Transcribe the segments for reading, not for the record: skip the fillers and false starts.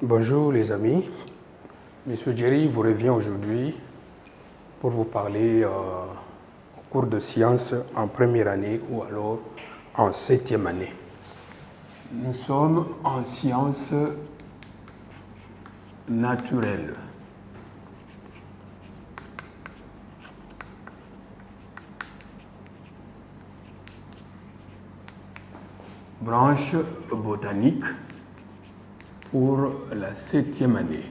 Bonjour les amis, Monsieur Jerry vous revient aujourd'hui pour vous parler au cours de sciences en première année ou alors en 7e année. Nous sommes en sciences naturelles. Branche botanique pour la 7e année.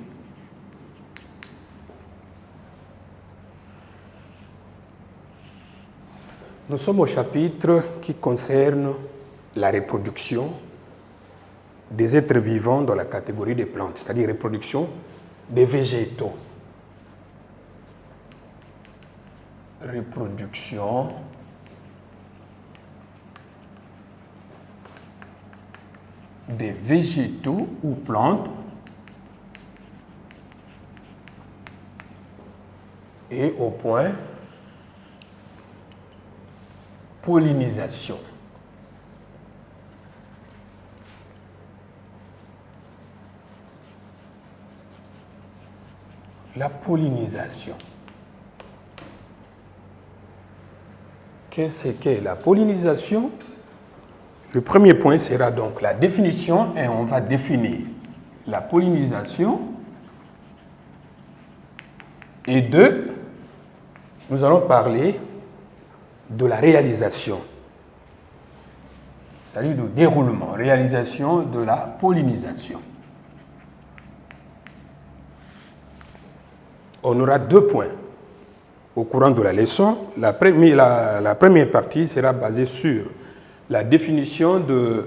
Nous sommes au chapitre qui concerne la reproduction des êtres vivants dans la catégorie des plantes, c'est-à-dire reproduction des végétaux. Reproduction des végétaux ou plantes et au point pollinisation. La pollinisation. Qu'est-ce qu'est la pollinisation? Le premier point sera donc la définition et on va définir la pollinisation. Et deux, nous allons parler de la réalisation, c'est-à-dire du déroulement, réalisation de la pollinisation. On aura 2 points au courant de la leçon. La première partie sera basée sur la définition de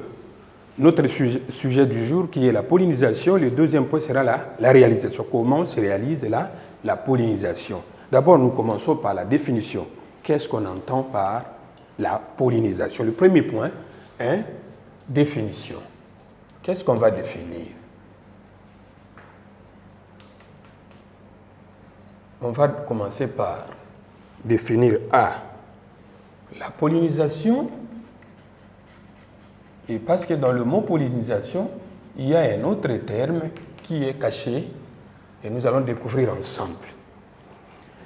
notre sujet du jour qui est la pollinisation. Le deuxième point sera la réalisation. Comment se réalise la pollinisation? D'abord, nous commençons par la définition. Qu'est-ce qu'on entend par la pollinisation? Le premier point est définition. Qu'est-ce qu'on va définir? On va commencer par définir la pollinisation. Et parce que dans le mot pollinisation, il y a un autre terme qui est caché et nous allons découvrir ensemble.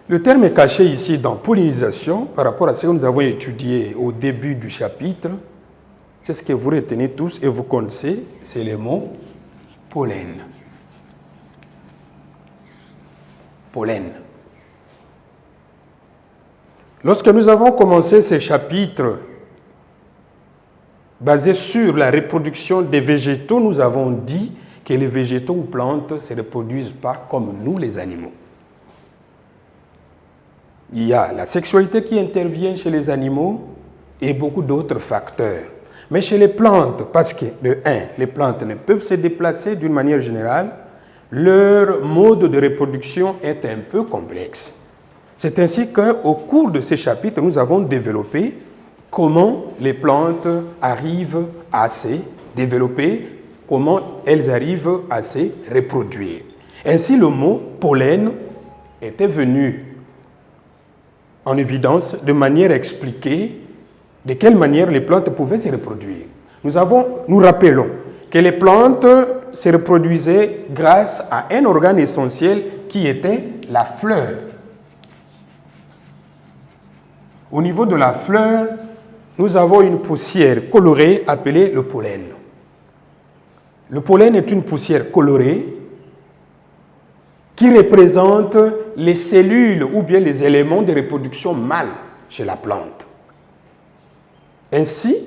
Le terme est caché ici dans pollinisation par rapport à ce que nous avons étudié au début du chapitre. C'est ce que vous retenez tous et vous connaissez, c'est le mot pollen. Pollen. Lorsque nous avons commencé ce chapitre basé sur la reproduction des végétaux, nous avons dit que les végétaux ou plantes ne se reproduisent pas comme nous les animaux. Il y a la sexualité qui intervient chez les animaux et beaucoup d'autres facteurs. Mais chez les plantes, parce que, les plantes ne peuvent se déplacer d'une manière générale, leur mode de reproduction est un peu complexe. C'est ainsi qu'au cours de ces chapitres, nous avons développé comment les plantes arrivent à se développer, comment elles arrivent à se reproduire. Ainsi, le mot pollen était venu en évidence de manière à expliquer de quelle manière les plantes pouvaient se reproduire. Nous rappelons que les plantes se reproduisaient grâce à un organe essentiel qui était la fleur. Au niveau de la fleur, nous avons une poussière colorée appelée le pollen. Le pollen est une poussière colorée qui représente les cellules ou bien les éléments de reproduction mâle chez la plante. Ainsi,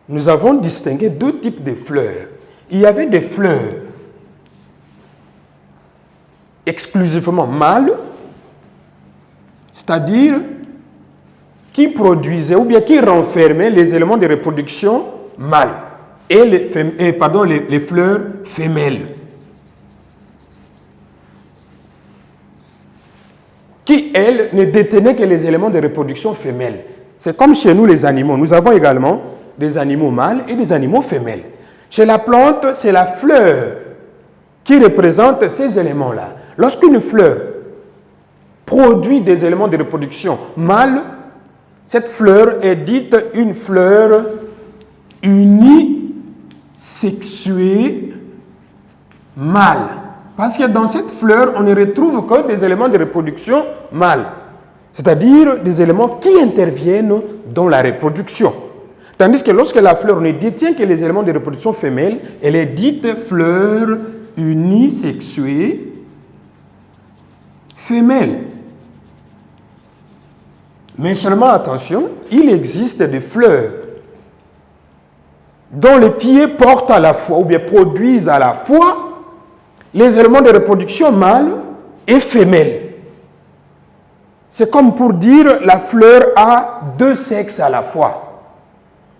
nous avons distingué 2 types de fleurs. Il y avait des fleurs exclusivement mâles, c'est-à-dire qui produisaient ou bien qui renfermaient les éléments de reproduction mâles et les fleurs femelles, qui, elles, ne détenaient que les éléments de reproduction femelles. C'est comme chez nous les animaux. Nous avons également des animaux mâles et des animaux femelles. Chez la plante, c'est la fleur qui représente ces éléments-là. Lorsqu'une fleur produit des éléments de reproduction mâles, cette fleur est dite une fleur unisexuée mâle. Parce que dans cette fleur, on ne retrouve que des éléments de reproduction mâle. C'est-à-dire des éléments qui interviennent dans la reproduction. Tandis que lorsque la fleur ne détient que les éléments de reproduction femelle, elle est dite fleur unisexuée femelle. Mais seulement attention, il existe des fleurs dont les pieds portent à la fois, ou bien produisent à la fois, les éléments de reproduction mâle et femelle. C'est comme pour dire la fleur a deux sexes à la fois.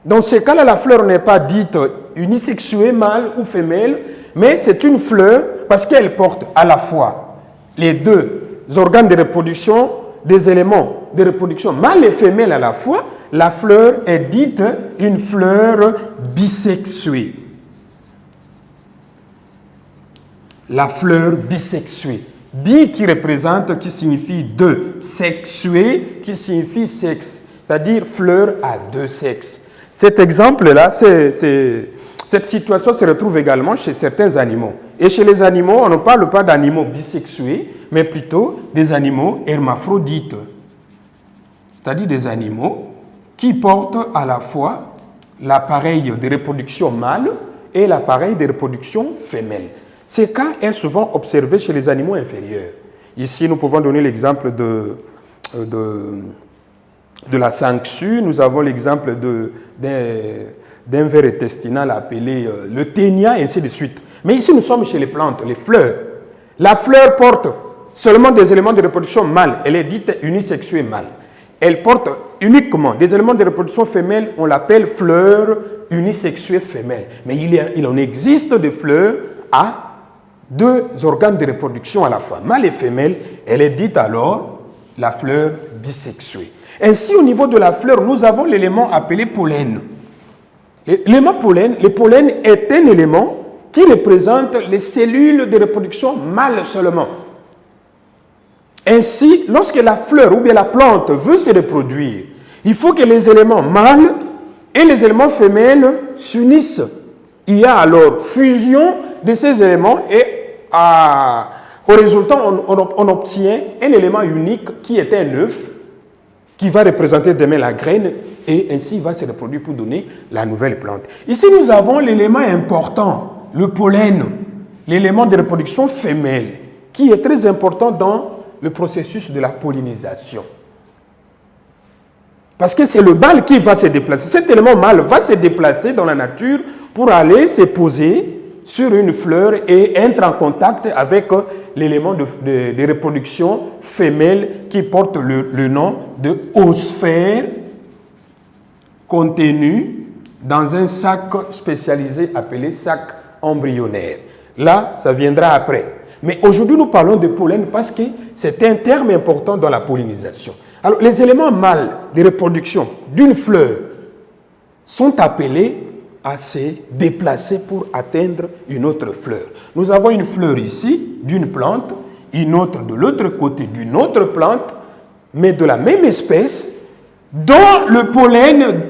Dans ce cas-là, la fleur n'est pas dite unisexuée, mâle ou femelle, mais c'est une fleur parce qu'elle porte à la fois les deux organes de reproduction, des éléments de reproduction mâle et femelle à la fois. La fleur est dite une fleur bisexuée. La fleur bisexuée. Bi qui représente, qui signifie deux. Sexué qui signifie sexe. C'est-à-dire fleur à deux sexes. Cet exemple-là, cette situation se retrouve également chez certains animaux. Et chez les animaux, on ne parle pas d'animaux bisexués, mais plutôt des animaux hermaphrodites. C'est-à-dire des animaux qui portent à la fois l'appareil de reproduction mâle et l'appareil de reproduction femelle. Ces cas est souvent observé chez les animaux inférieurs. Ici, nous pouvons donner l'exemple de la sangsue. Nous avons l'exemple d'un ver intestinal appelé le ténia, et ainsi de suite. Mais ici, nous sommes chez les plantes, les fleurs. La fleur porte seulement des éléments de reproduction mâle. Elle est dite unisexuée mâle. Elle porte uniquement des éléments de reproduction femelle. On l'appelle fleur unisexuée femelle. Mais il en existe des fleurs à deux organes de reproduction à la fois, mâle et femelle. Elle est dite alors la fleur bisexuée. Ainsi, au niveau de la fleur, nous avons l'élément appelé pollen. L'élément pollen, le pollen est un élément qui représente les cellules de reproduction mâle seulement. Ainsi, lorsque la fleur ou bien la plante veut se reproduire, il faut que les éléments mâles et les éléments femelles s'unissent. Il y a alors fusion de ces éléments et au résultat, on obtient un élément unique qui est un œuf qui va représenter demain la graine et ainsi il va se reproduire pour donner la nouvelle plante. Ici, nous avons l'élément important, le pollen, l'élément de reproduction femelle, qui est très important dans le processus de la pollinisation. Parce que c'est le mâle qui va se déplacer. Cet élément mâle va se déplacer dans la nature pour aller se poser sur une fleur et être en contact avec l'élément de reproduction femelle qui porte le nom de oosphère contenu dans un sac spécialisé appelé sac embryonnaire. Là, ça viendra après. Mais aujourd'hui, nous parlons de pollen parce que c'est un terme important dans la pollinisation. Alors, les éléments mâles de reproduction d'une fleur sont appelés à se déplacer pour atteindre une autre fleur. Nous avons une fleur ici d'une plante, une autre de l'autre côté d'une autre plante, mais de la même espèce, dont le pollen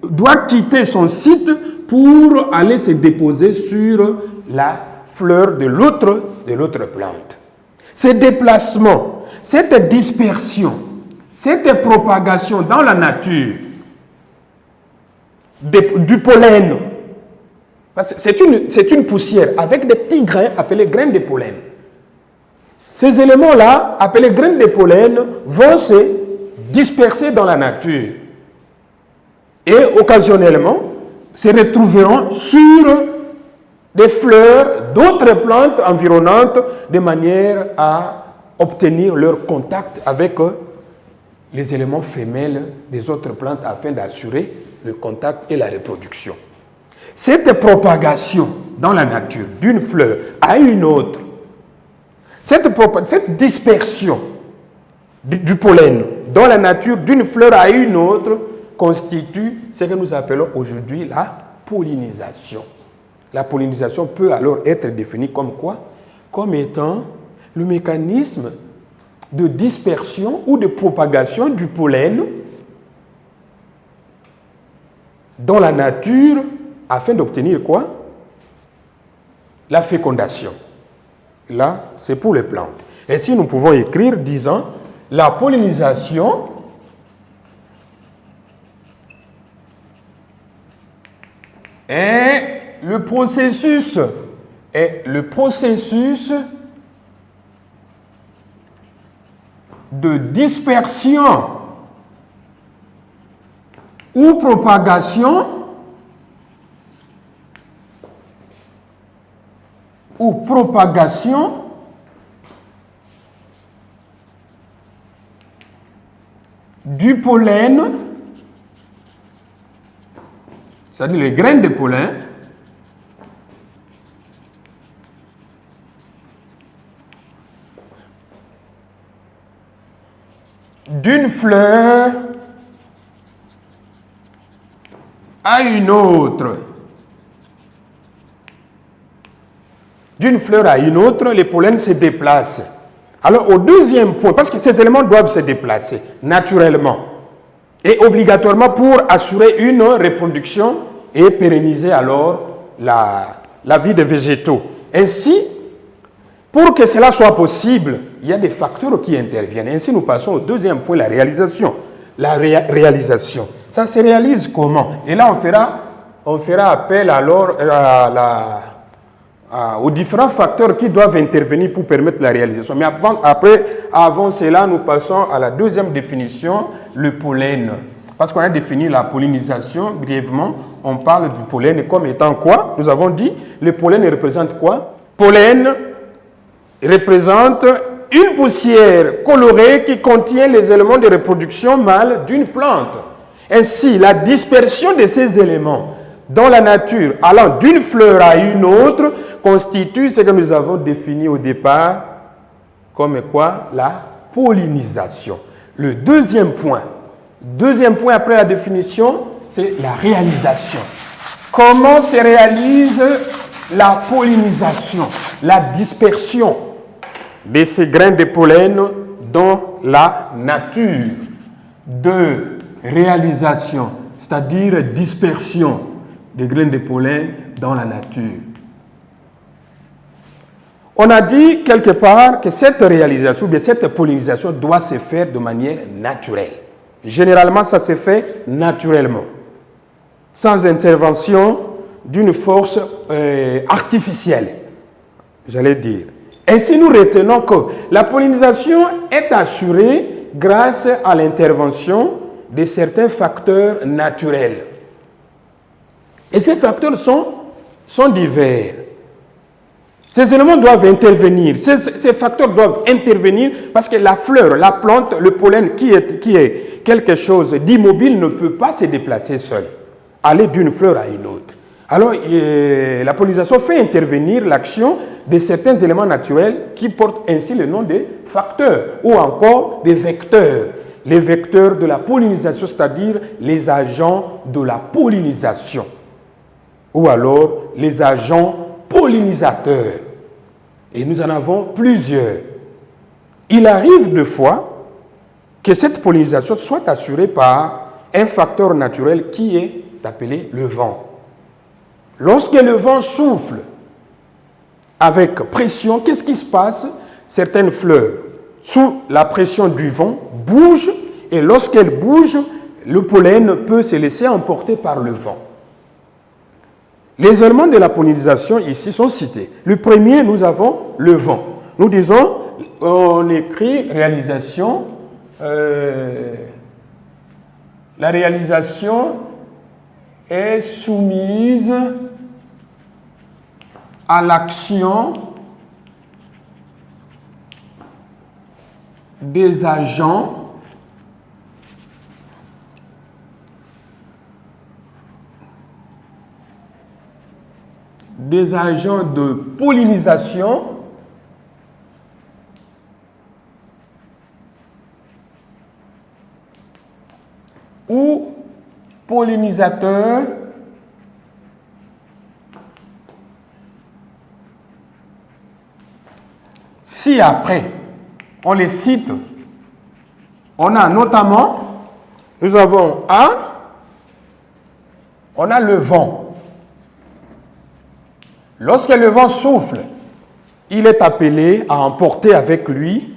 doit quitter son site pour aller se déposer sur la fleur de l'autre plante. Ces déplacements, cette dispersion, cette propagation dans la nature du pollen, c'est une poussière avec des petits grains appelés graines de pollen. Ces éléments-là, appelés graines de pollen, vont se disperser dans la nature et occasionnellement se retrouveront sur des fleurs d'autres plantes environnantes de manière à obtenir leur contact avec les éléments femelles des autres plantes afin d'assurer le contact et la reproduction. Cette propagation dans la nature d'une fleur à une autre, cette dispersion du pollen dans la nature d'une fleur à une autre constitue ce que nous appelons aujourd'hui la pollinisation. La pollinisation peut alors être définie comme quoi? Comme étant le mécanisme de dispersion ou de propagation du pollen dans la nature afin d'obtenir quoi? La fécondation. là, c'est pour les plantes. Et si nous pouvons écrire disant la pollinisation est le processus de dispersion ou propagation du pollen, c'est-à-dire les graines de pollen, d'une fleur à une autre. D'une fleur à une autre, les pollens se déplacent. Alors, au deuxième point, parce que ces éléments doivent se déplacer naturellement et obligatoirement pour assurer une reproduction et pérenniser alors la vie des végétaux. Ainsi, pour que cela soit possible, il y a des facteurs qui interviennent. Ainsi, nous passons au deuxième point, la réalisation. La réalisation. Ça se réalise comment? Et là, on fera appel alors aux différents facteurs qui doivent intervenir pour permettre la réalisation. Mais avant cela, nous passons à la deuxième définition, le pollen. Parce qu'on a défini la pollinisation brièvement, on parle du pollen comme étant quoi? Nous avons dit, le pollen représente quoi? Pollen représente une poussière colorée qui contient les éléments de reproduction mâle d'une plante. Ainsi, la dispersion de ces éléments dans la nature, allant d'une fleur à une autre, constitue ce que nous avons défini au départ comme quoi? La pollinisation. Le deuxième point après la définition, c'est la réalisation. Comment se réalise la pollinisation, la dispersion de ces grains de pollen dans la nature? De réalisation, c'est-à-dire dispersion des grains de pollen dans la nature. On a dit quelque part que cette réalisation, ou bien cette pollinisation doit se faire de manière naturelle. Généralement, ça se fait naturellement, sans intervention d'une force artificielle, j'allais dire. Ainsi, nous retenons que la pollinisation est assurée grâce à l'intervention de certains facteurs naturels. Et ces facteurs sont divers. Ces éléments doivent intervenir, ces facteurs doivent intervenir parce que la fleur, la plante, le pollen qui est quelque chose d'immobile ne peut pas se déplacer seul, aller d'une fleur à une autre. Alors, la pollinisation fait intervenir l'action de certains éléments naturels qui portent ainsi le nom de facteurs ou encore des vecteurs. Les vecteurs de la pollinisation, c'est-à-dire les agents de la pollinisation ou alors les agents pollinisateurs. Et nous en avons plusieurs. Il arrive de fois que cette pollinisation soit assurée par un facteur naturel qui est appelé le vent. Lorsque le vent souffle avec pression, qu'est-ce qui se passe? Certaines fleurs, sous la pression du vent, bougent et lorsqu'elles bougent, le pollen peut se laisser emporter par le vent. Les éléments de la pollinisation ici sont cités. Le premier, nous avons le vent. Nous disons, on écrit réalisation. La réalisation est soumise à l'action des agents de pollinisation ou pollinisateurs si après on les cite, on a notamment, nous avons on a le vent. Lorsque le vent souffle, il est appelé à emporter avec lui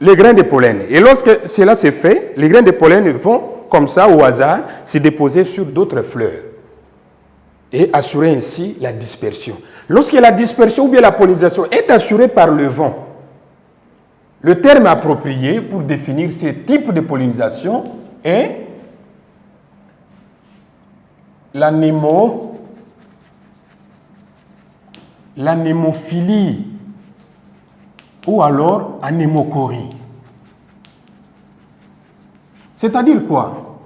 les grains de pollen. Et lorsque cela s'est fait, les grains de pollen vont, comme ça, au hasard, se déposer sur d'autres fleurs et assurer ainsi la dispersion. Lorsque la dispersion ou bien la pollinisation est assurée par le vent, le terme approprié pour définir ce type de pollinisation est l'anémophilie ou alors anémochorie. C'est-à-dire quoi?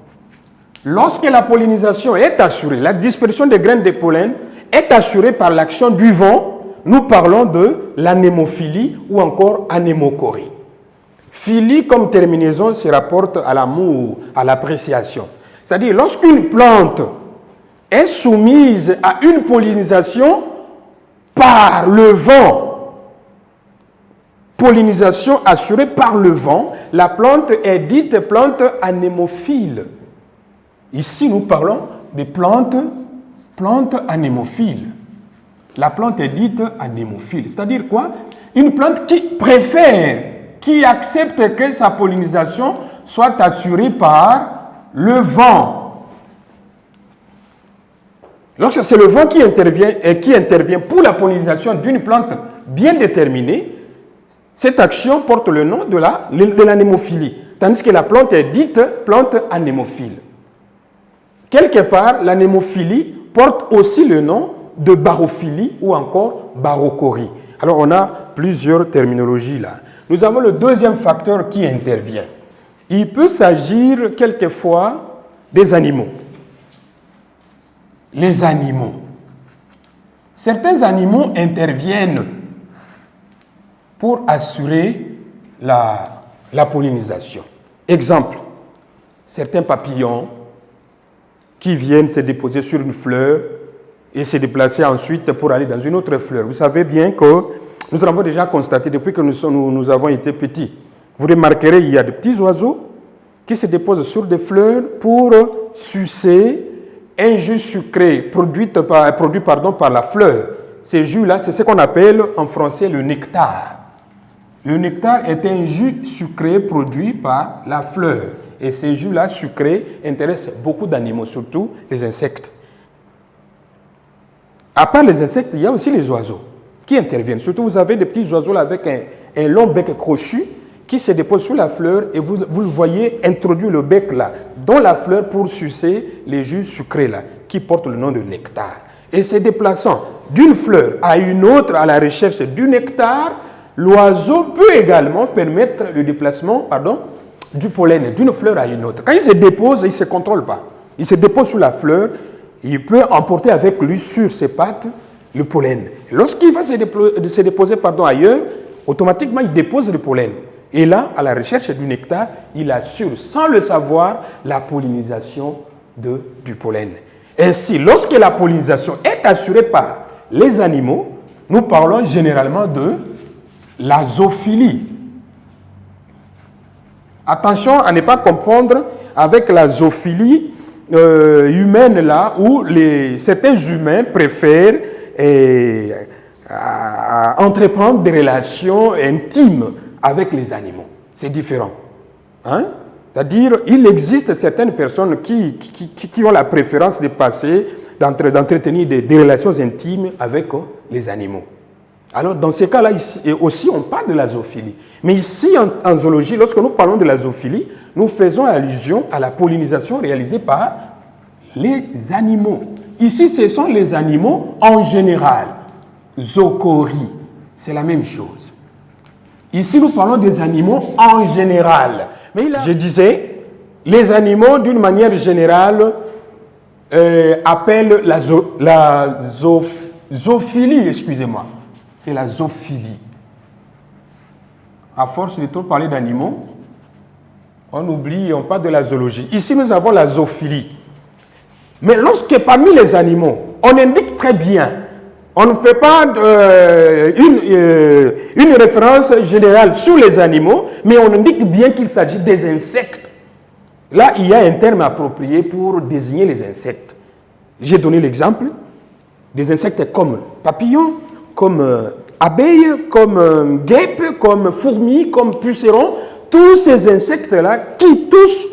Lorsque la pollinisation est assurée, la dispersion des graines de pollen est assurée par l'action du vent, nous parlons de l'anémophilie ou encore anémochorie. Philie comme terminaison se rapporte à l'amour, à l'appréciation. C'est-à-dire lorsqu'une plante est soumise à une pollinisation par le vent, pollinisation assurée par le vent, la plante est dite plante anémophile. Ici, nous parlons des plantes anémophiles. La plante est dite anémophile. C'est-à-dire quoi? Une plante qui préfère, qui accepte que sa pollinisation soit assurée par le vent. Lorsque c'est le vent qui intervient pour la pollinisation d'une plante bien déterminée, cette action porte le nom de l'anémophilie, tandis que la plante est dite plante anémophile. Quelque part, l'anémophilie porte aussi le nom de barophilie ou encore barochorie. Alors, on a plusieurs terminologies là. Nous avons le deuxième facteur qui intervient. Il peut s'agir quelquefois des animaux. Les animaux. Certains animaux interviennent pour assurer la pollinisation. Exemple, certains papillons qui viennent se déposer sur une fleur et se déplacer ensuite pour aller dans une autre fleur. Vous savez bien que nous avons déjà constaté depuis que nous avons été petits. Vous remarquerez, il y a de petits oiseaux qui se déposent sur des fleurs pour sucer un jus sucré produit par la fleur. Ces jus-là, c'est ce qu'on appelle en français le nectar. Le nectar est un jus sucré produit par la fleur. Et ces jus-là sucrés intéressent beaucoup d'animaux, surtout les insectes. À part les insectes, il y a aussi les oiseaux qui interviennent. Surtout, vous avez des petits oiseaux là, avec un long bec crochu qui se dépose sous la fleur et vous le voyez introduire le bec là dans la fleur pour sucer les jus sucrés là, qui portent le nom de nectar. Et se déplaçant d'une fleur à une autre à la recherche du nectar, l'oiseau peut également permettre le déplacement du pollen d'une fleur à une autre. Quand il se dépose, il ne se contrôle pas. Il se dépose sous la fleur, il peut emporter avec lui sur ses pattes le pollen. Lorsqu'il va se déposer ailleurs, automatiquement il dépose le pollen. Et là, à la recherche du nectar, il assure, sans le savoir, la pollinisation du pollen. Ainsi, lorsque la pollinisation est assurée par les animaux, nous parlons généralement de la zoophilie. Attention à ne pas confondre avec la zoophilie humaine là où certains humains préfèrent entreprendre des relations intimes avec les animaux. C'est différent. Hein? C'est-à-dire, il existe certaines personnes qui ont la préférence de d'entretenir des relations intimes avec les animaux. Alors, dans ces cas-là, aussi, on parle de la zoophilie. Mais ici, en zoologie, lorsque nous parlons de la zoophilie, nous faisons allusion à la pollinisation réalisée par les animaux. Ici, ce sont les animaux en général. Zoochorie, c'est la même chose. Ici, nous parlons des animaux en général. Mais là, je disais, les animaux, d'une manière générale, appellent la zoophilie, excusez-moi. C'est la zoophilie. À force de trop parler d'animaux, on oublie, on parle de la zoologie. Ici, nous avons la zoophilie. Mais lorsque parmi les animaux, on indique très bien, on ne fait pas une référence générale sur les animaux, mais on indique bien qu'il s'agit des insectes. Là, il y a un terme approprié pour désigner les insectes. J'ai donné l'exemple des insectes comme papillons, abeilles, comme guêpes, comme fourmis, comme pucerons, tous ces insectes-là qui tous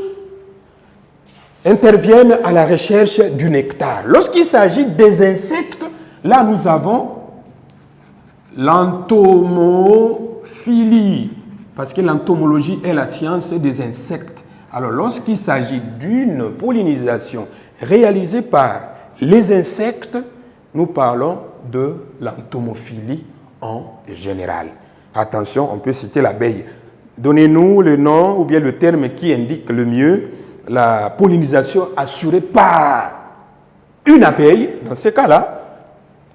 interviennent à la recherche du nectar. Lorsqu'il s'agit des insectes, là nous avons l'entomophilie, parce que l'entomologie est la science des insectes. Alors lorsqu'il s'agit d'une pollinisation réalisée par les insectes, nous parlons de l'entomophilie en général. Attention, on peut citer l'abeille. Donnez-nous le nom ou bien le terme qui indique le mieux la pollinisation assurée par une abeille. Dans ce cas-là,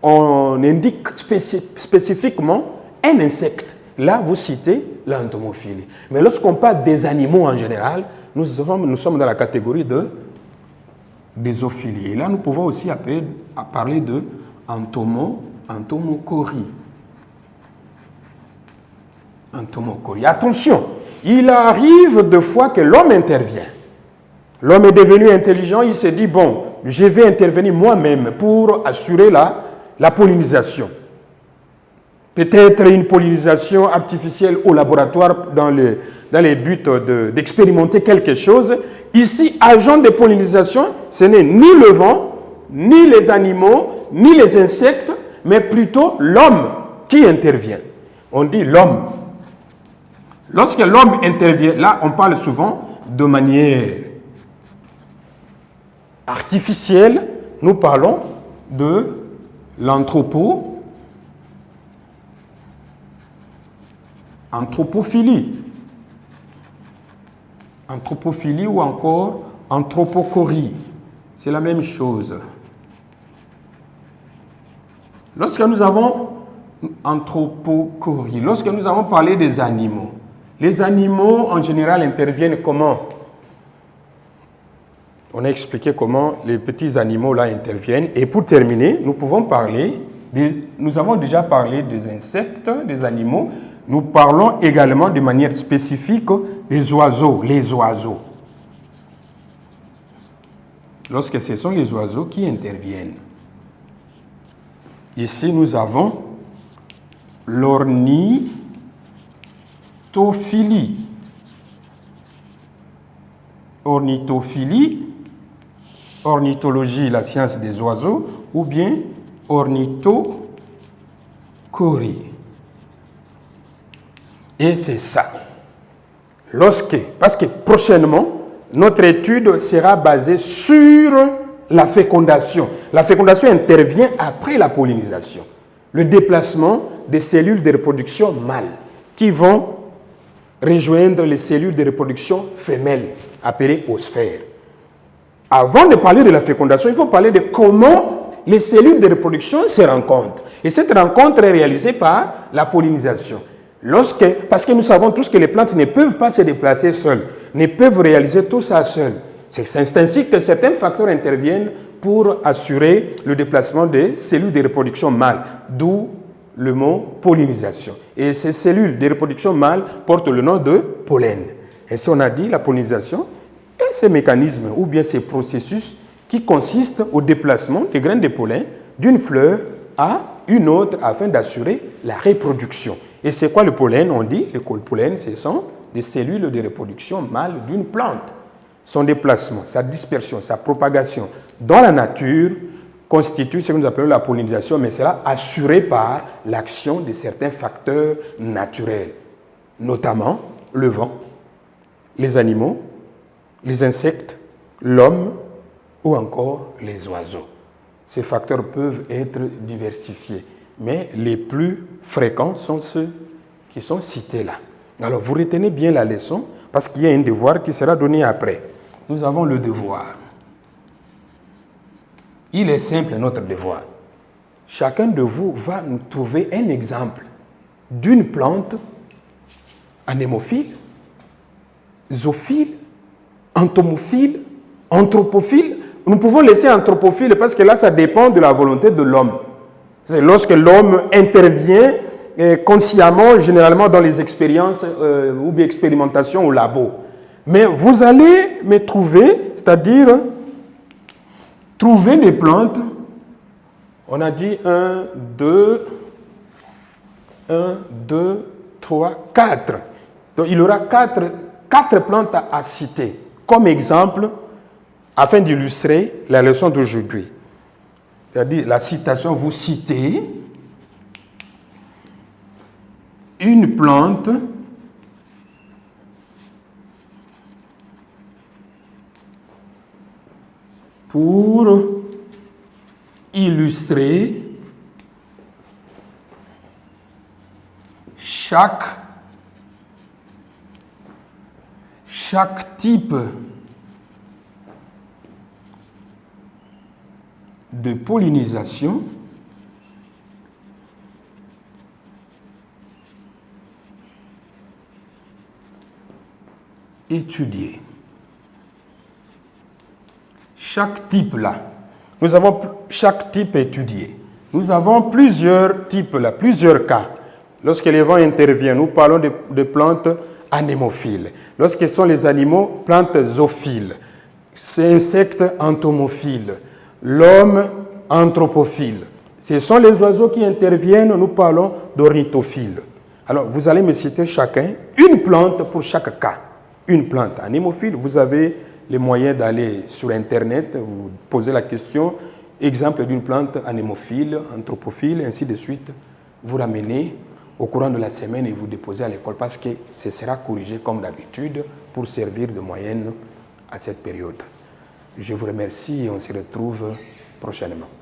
on indique spécifiquement un insecte. Là, vous citez l'entomophilie. Mais lorsqu'on parle des animaux en général, nous sommes dans la catégorie de zoophilie. Et là, nous pouvons aussi parler de entomochorie. Entomochorie. Attention, il arrive de fois que l'homme intervient. L'homme est devenu intelligent, il s'est dit, bon, je vais intervenir moi-même pour assurer la pollinisation. Peut-être une pollinisation artificielle au laboratoire dans les buts d'expérimenter quelque chose. Ici, agent de pollinisation, ce n'est ni le vent, ni les animaux, ni les insectes, mais plutôt l'homme qui intervient. On dit l'homme. Lorsque l'homme intervient, là, on parle souvent de manière artificielle, nous parlons de anthropophilie. Anthropophilie ou encore anthropochorie. C'est la même chose. Lorsque nous avons anthropochorie, lorsque nous avons parlé des animaux, les animaux en général interviennent comment? On a expliqué comment les petits animaux là interviennent. Et pour terminer, nous avons déjà parlé des insectes, des animaux. Nous parlons également de manière spécifique des oiseaux, les oiseaux. Lorsque ce sont les oiseaux qui interviennent. Ici, nous avons l'ornithophilie. Ornithophilie, ornithologie, la science des oiseaux, ou bien ornithochorie. Et c'est ça. Parce que prochainement, notre étude sera basée sur la fécondation. La fécondation intervient après la pollinisation. Le déplacement des cellules de reproduction mâles qui vont rejoindre les cellules de reproduction femelles, appelées osphères. Avant de parler de la fécondation, il faut parler de comment les cellules de reproduction se rencontrent. Et cette rencontre est réalisée par la pollinisation. Parce que nous savons tous que les plantes ne peuvent pas se déplacer seules, ne peuvent réaliser tout ça seules. C'est ainsi que certains facteurs interviennent pour assurer le déplacement des cellules de reproduction mâles, d'où le mot pollinisation. Et ces cellules de reproduction mâle portent le nom de pollen. Ainsi, on a dit la pollinisation est ce mécanisme ou bien ces processus qui consistent au déplacement des graines de pollen d'une fleur à une autre afin d'assurer la reproduction. Et c'est quoi le pollen? On dit le pollen, ce sont des cellules de reproduction mâle d'une plante. Son déplacement, sa dispersion, sa propagation dans la nature constitue ce que nous appelons la pollinisation, mais cela assuré par l'action de certains facteurs naturels, notamment le vent, les animaux, les insectes, l'homme ou encore les oiseaux. Ces facteurs peuvent être diversifiés, mais les plus fréquents sont ceux qui sont cités là. Alors, vous retenez bien la leçon, parce qu'il y a un devoir qui sera donné après. Nous avons le devoir. Il est simple, notre devoir. Chacun de vous va nous trouver un exemple d'une plante anémophile, zoophile, entomophile, anthropophile. Nous pouvons laisser anthropophile parce que là, ça dépend de la volonté de l'homme. C'est lorsque l'homme intervient consciemment, généralement dans les expériences ou bien expérimentations au labo. Mais vous allez me trouver, c'est-à-dire trouver des plantes. On a dit 1, 2, 1, 2, 3, 4. Donc il y aura quatre plantes à citer comme exemple afin d'illustrer la leçon d'aujourd'hui. C'est-à-dire la citation, vous citez une plante pour illustrer chaque type de pollinisation étudié. Chaque type là, nous avons chaque type étudié. Nous avons plusieurs types là, plusieurs cas. Lorsque les vents interviennent, nous parlons de plantes anémophiles. Lorsque ce sont les animaux, plantes zoophiles. Ces insectes entomophiles. L'homme anthropophile. Ce sont les oiseaux qui interviennent, nous parlons d'ornithophiles. Alors, vous allez me citer chacun une plante pour chaque cas. Une plante anémophile, vous avez les moyens d'aller sur Internet, vous posez la question, exemple d'une plante anémophile, anthropophile, ainsi de suite. Vous ramenez au courant de la semaine et vous déposez à l'école parce que ce sera corrigé comme d'habitude pour servir de moyenne à cette période. Je vous remercie et on se retrouve prochainement.